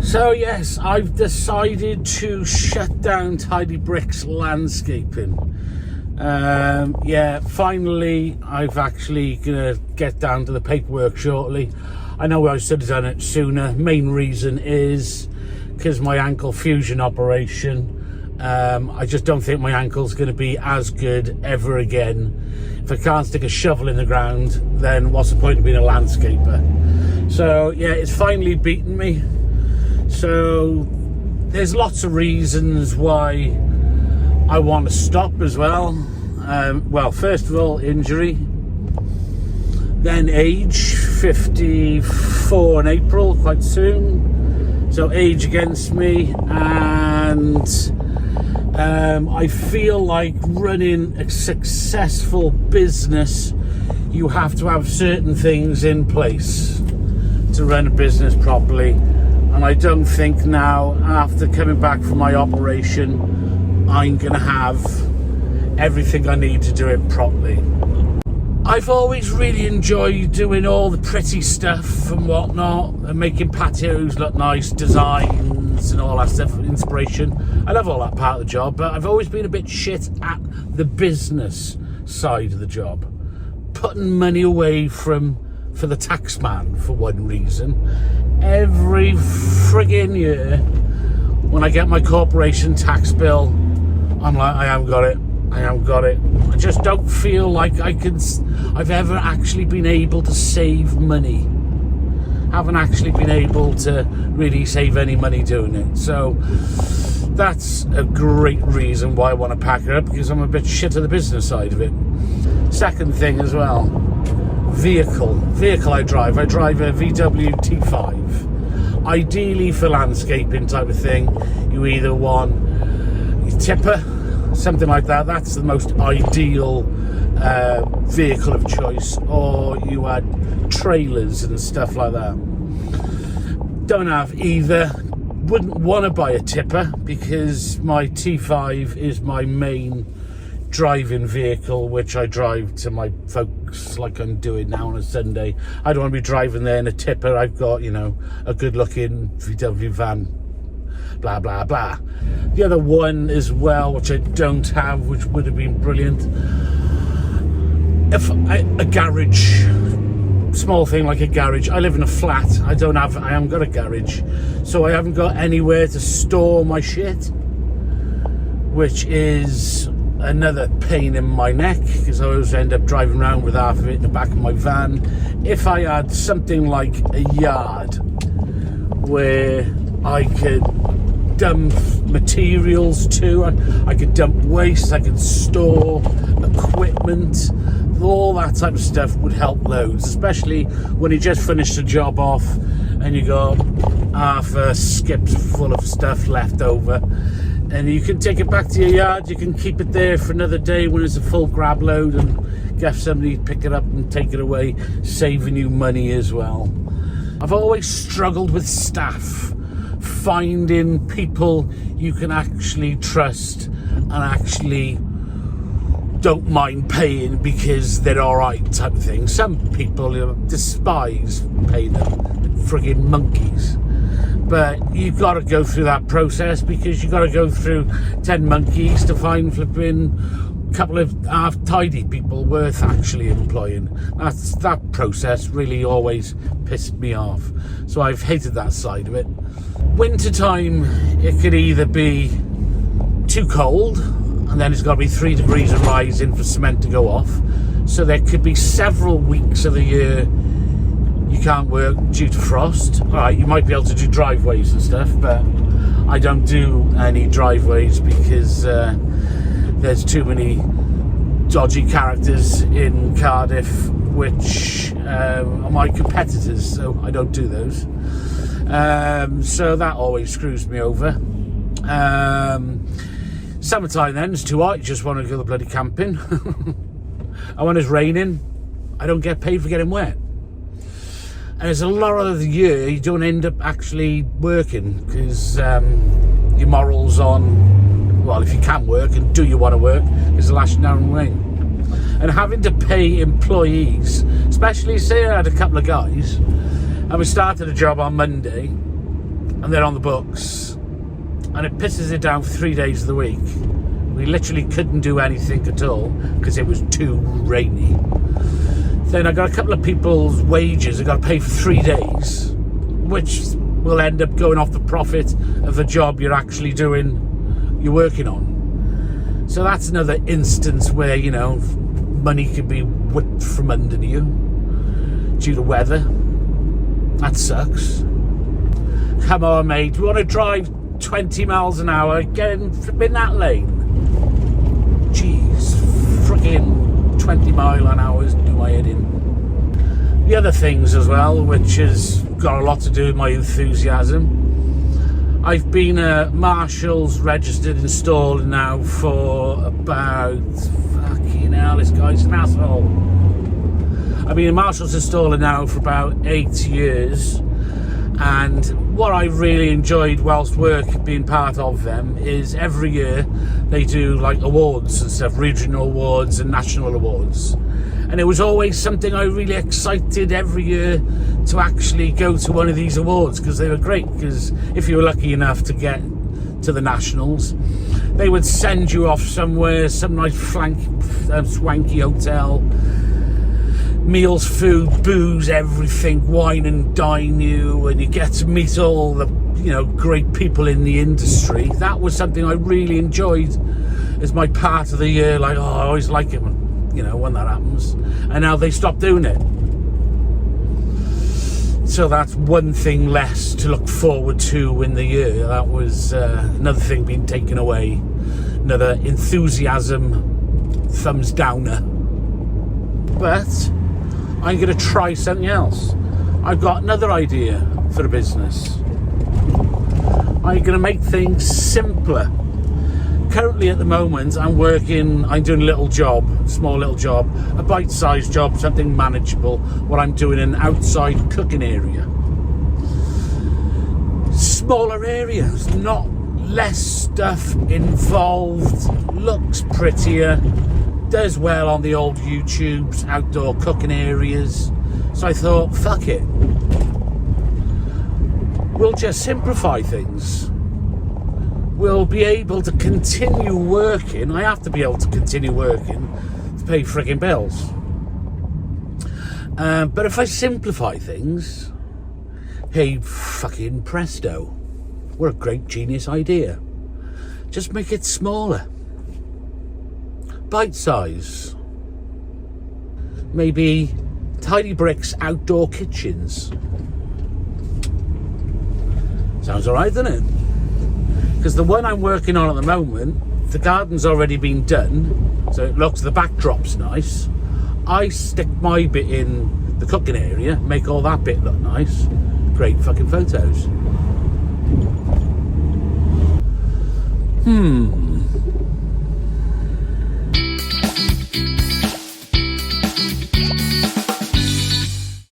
So yes, I've decided to shut down Tidy Bricks Landscaping. Finally, I've actually gonna get down to the paperwork shortly. I know I should have done it sooner. Main reason is because my ankle fusion operation. I just don't think my ankle's going to be as good ever again. If I can't stick a shovel in the ground, then what's the point of being a landscaper? So yeah, it's finally beaten me. So there's lots of reasons why I want to stop as well. Well, first of all, injury, then age, 54 in April, quite soon. So age against me, and I feel like running a successful business, you have to have certain things in place to run a business properly. And I don't think now, after coming back from my operation, I'm going to have everything I need to do it properly. I've always really enjoyed doing all the pretty stuff and whatnot, and making patios look nice, designs and all that stuff, inspiration. I love all that part of the job, but I've always been a bit shit at the business side of the job. Putting money away for the tax man, for one reason. Every friggin' year, when I get my corporation tax bill, I'm like, I haven't got it. I just don't feel like I've ever actually been able to save money. Haven't actually been able to really save any money doing it. So that's a great reason why I want to pack it up, because I'm a bit shit at the business side of it. Second thing as well, vehicle I drive a VW T5. Ideally for landscaping type of thing, you either want a tipper, something like that. That's the most ideal vehicle of choice, or you had trailers and stuff like that. Don't have either. Wouldn't want to buy a tipper, because my T5 is my main driving vehicle, which I drive to my folks like I'm doing now on a Sunday. I don't want to be driving there in a tipper. I've got, a good looking VW van, blah blah blah. The other one as well, which I don't have, which would have been brilliant, a garage, small thing like a garage. I live in a flat. I haven't got a garage, so I haven't got anywhere to store my shit, which is another pain in my neck, because I always end up driving around with half of it in the back of my van. If I had something like a yard where I could dump materials to, I could dump waste, I could store equipment, all that type of stuff would help loads, especially when you just finished a job off and you got half a skip full of stuff left over, and you can take it back to your yard. You can keep it there for another day when it's a full grab load, and get somebody to pick it up and take it away, saving you money as well. I've always struggled with staff, finding people you can actually trust and actually don't mind paying because they're all right type of thing. Some people despise paying them, friggin' monkeys. But you've got to go through that process, because you've got to go through 10 monkeys to find flipping a couple of half-tidy people worth actually employing. That process really always pissed me off. So I've hated that side of it. Winter time, it could either be too cold, and then it's got to be 3 degrees of rising for cement to go off. So there could be several weeks of the year you can't work due to frost. All right, you might be able to do driveways and stuff, but I don't do any driveways because there's too many dodgy characters in Cardiff which are my competitors, so I don't do those. So that always screws me over. Summertime then, it's too hot, you just want to go bloody camping. And when it's raining, I don't get paid for getting wet. And there's a lot of the year you don't end up actually working, because your morals on, well, if you can work and do you want to work, is lashing down rain. And having to pay employees, especially say I had a couple of guys, and we started a job on Monday, and they're on the books, and it pisses it down for 3 days of the week. We literally couldn't do anything at all because it was too rainy. Then I got a couple of people's wages I got to pay for 3 days, which will end up going off the profit of the job you're actually doing, you're working on. So that's another instance where, you know, money can be whipped from under you due to weather. That sucks. Come on, mate, we want to drive 20 miles an hour, get in that lane. Jeez, freaking 20 mile an hour do my head in. The other things as well, which has got a lot to do with my enthusiasm. I've been a Marshall's registered installer now for about, fucking hell, this guy's an asshole. I've been a Marshall's installer now for about 8 years. And what I really enjoyed whilst being part of them is every year they do like awards and stuff, regional awards and national awards. And it was always something I really excited every year to actually go to one of these awards, because they were great. Because if you were lucky enough to get to the nationals, they would send you off somewhere, some nice swanky hotel. Meals, food, booze, everything, wine and dine you, and you get to meet all the, you know, great people in the industry. That was something I really enjoyed as my part of the year. Like, oh, I always like it when, you know, when that happens. And now they stopped doing it. So that's one thing less to look forward to in the year. That was another thing being taken away. Another enthusiasm thumbs downer. But I'm going to try something else. I've got another idea for a business. I'm going to make things simpler. Currently at the moment I'm doing a little job, small little job, a bite-sized job, something manageable, what I'm doing in an outside cooking area. Smaller areas, not less stuff involved, looks prettier, does well on the old YouTube's outdoor cooking areas. So I thought, fuck it, we'll just simplify things. We'll be able to continue working. I have to be able to continue working to pay frigging bills. But if I simplify things, hey, fucking presto, what a great genius idea. Just make it smaller. Bite size. Maybe Tidy Bricks outdoor kitchens. Sounds alright, doesn't it? Because the one I'm working on at the moment, the garden's already been done, so it looks, the backdrop's nice. I stick my bit in the cooking area, make all that bit look nice. Great fucking photos.